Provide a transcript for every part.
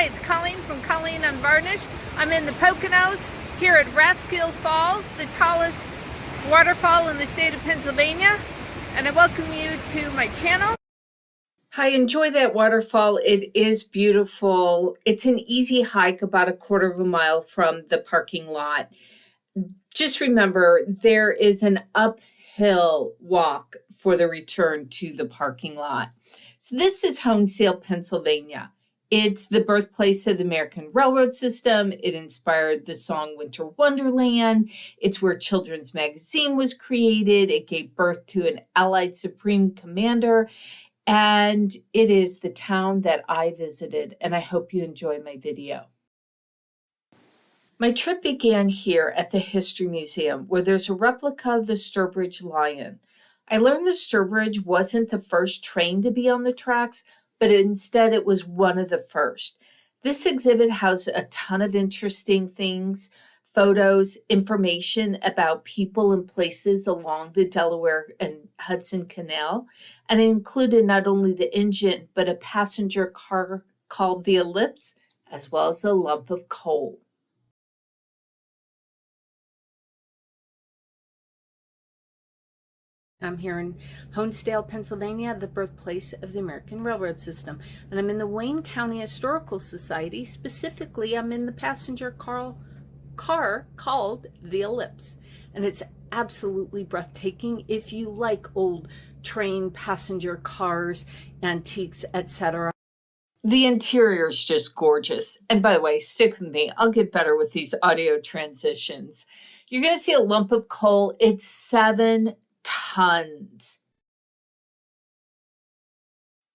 Hi, it's Colleen from Colleen Unvarnished. I'm in the Poconos here at Raskill Falls, the tallest waterfall in the state of Pennsylvania, and I welcome you to my channel. Hi, enjoy that waterfall. It is beautiful. It's an easy hike, about a quarter of a mile from the parking lot. Just remember, there is an uphill walk for the return to the parking lot. So this is Honesdale, Pennsylvania. It's the birthplace of the American railroad system. It inspired the song Winter Wonderland. It's where Children's Magazine was created. It gave birth to an Allied Supreme Commander. And it is the town that I visited, and I hope you enjoy my video. My trip began here at the History Museum, where there's a replica of the Sturbridge lion. I learned the Sturbridge wasn't the first train to be on the tracks, but instead it was one of the first. This exhibit has a ton of interesting things, photos, information about people and places along the Delaware and Hudson Canal, and it included not only the engine, but a passenger car called the Ellipse, as well as a lump of coal. I'm here in Honesdale, Pennsylvania, the birthplace of the American railroad system. And I'm in the Wayne County Historical Society. Specifically, I'm in the passenger car called the Ellipse. And it's absolutely breathtaking if you like old train passenger cars, antiques, etc. The interior is just gorgeous. And by the way, stick with me. I'll get better with these audio transitions. You're going to see a lump of coal. It's 7 tons.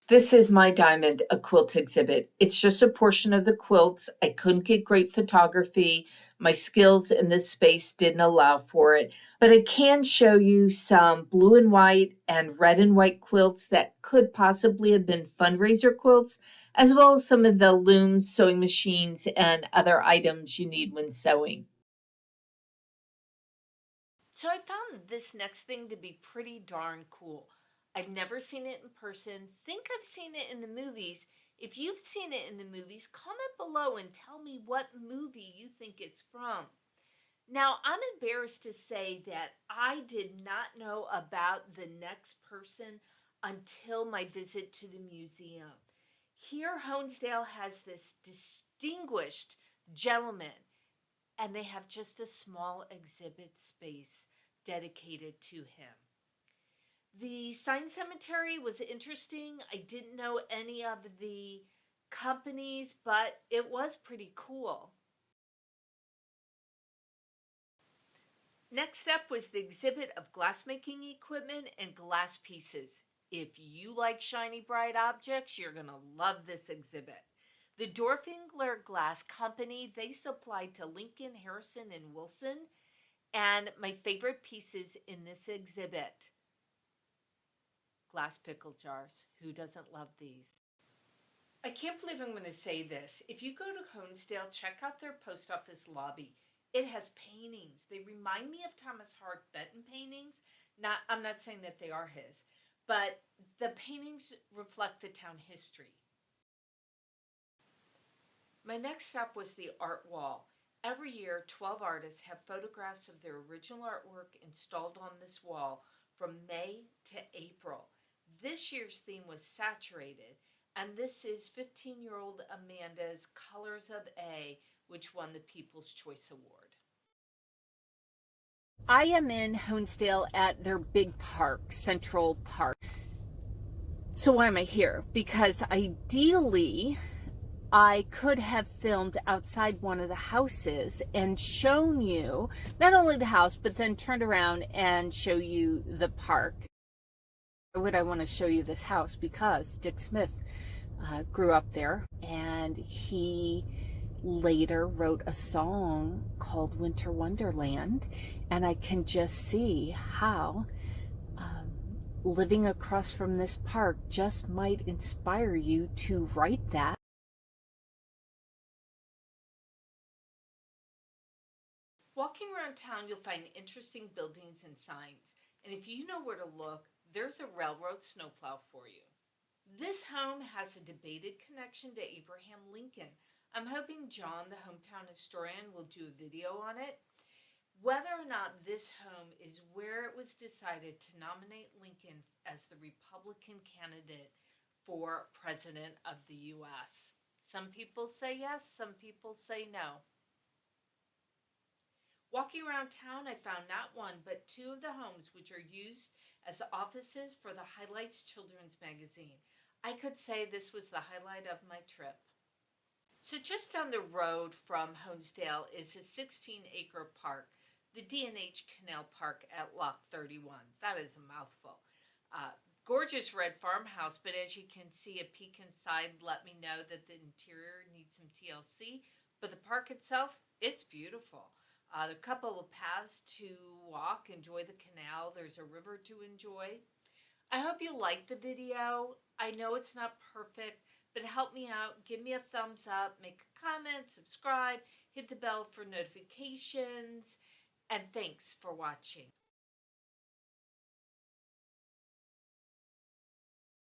This is my diamond, a quilt exhibit. It's just a portion of the quilts. I couldn't get great photography. My skills in this space didn't allow for it, but I can show you some blue and white and red and white quilts that could possibly have been fundraiser quilts, as well as some of the looms, sewing machines, and other items you need when sewing. So I found this next thing to be pretty darn cool. I've never seen it in person. Think I've seen it in the movies. If you've seen it in the movies, comment below and tell me what movie you think it's from. Now, I'm embarrassed to say that I did not know about the next person until my visit to the museum. Here, Honesdale has this distinguished gentleman, and they have just a small exhibit space dedicated to him. The sign cemetery was interesting. I didn't know any of the companies, but it was pretty cool. Next up was the exhibit of glassmaking equipment and glass pieces. If you like shiny bright objects, you're going to love this exhibit. The Dorfingler Glass Company, they supplied to Lincoln, Harrison, and Wilson. And my favorite pieces in this exhibit, glass pickle jars. Who doesn't love these? I can't believe I'm going to say this. If you go to Honesdale, check out their post office lobby. It has paintings. They remind me of Thomas Hart Benton paintings. I'm not saying that they are his, but the paintings reflect the town history. My next stop was the art wall. Every year, 12 artists have photographs of their original artwork installed on this wall from May to April. This year's theme was saturated, and this is 15-year-old Amanda's Colors of A, which won the People's Choice Award. I am in Honesdale at their big park, Central Park. So why am I here? Because ideally, I could have filmed outside one of the houses and shown you not only the house, but then turned around and show you the park. Why would I want to show you this house? Because Dick Smith grew up there, and he later wrote a song called Winter Wonderland, and I can just see how living across from this park just might inspire you to write that. Walking around town, you'll find interesting buildings and signs. And if you know where to look, there's a railroad snowplow for you. This home has a debated connection to Abraham Lincoln. I'm hoping John, the hometown historian, will do a video on it. Whether or not this home is where it was decided to nominate Lincoln as the Republican candidate for President of the U.S. Some people say yes, some people say no. Walking around town, I found not one, but two of the homes which are used as offices for the Highlights children's magazine. I could say this was the highlight of my trip. So just down the road from Honesdale is a 16-acre park, the D&H Canal Park at Loch 31. That is a mouthful. Gorgeous red farmhouse, but as you can see a peek inside, let me know that the interior needs some TLC. But the park itself, it's beautiful. There are a couple of paths to walk, enjoy the canal. There's a river to enjoy. I hope you liked the video. I know it's not perfect, but help me out. Give me a thumbs up, make a comment, subscribe, hit the bell for notifications, and thanks for watching.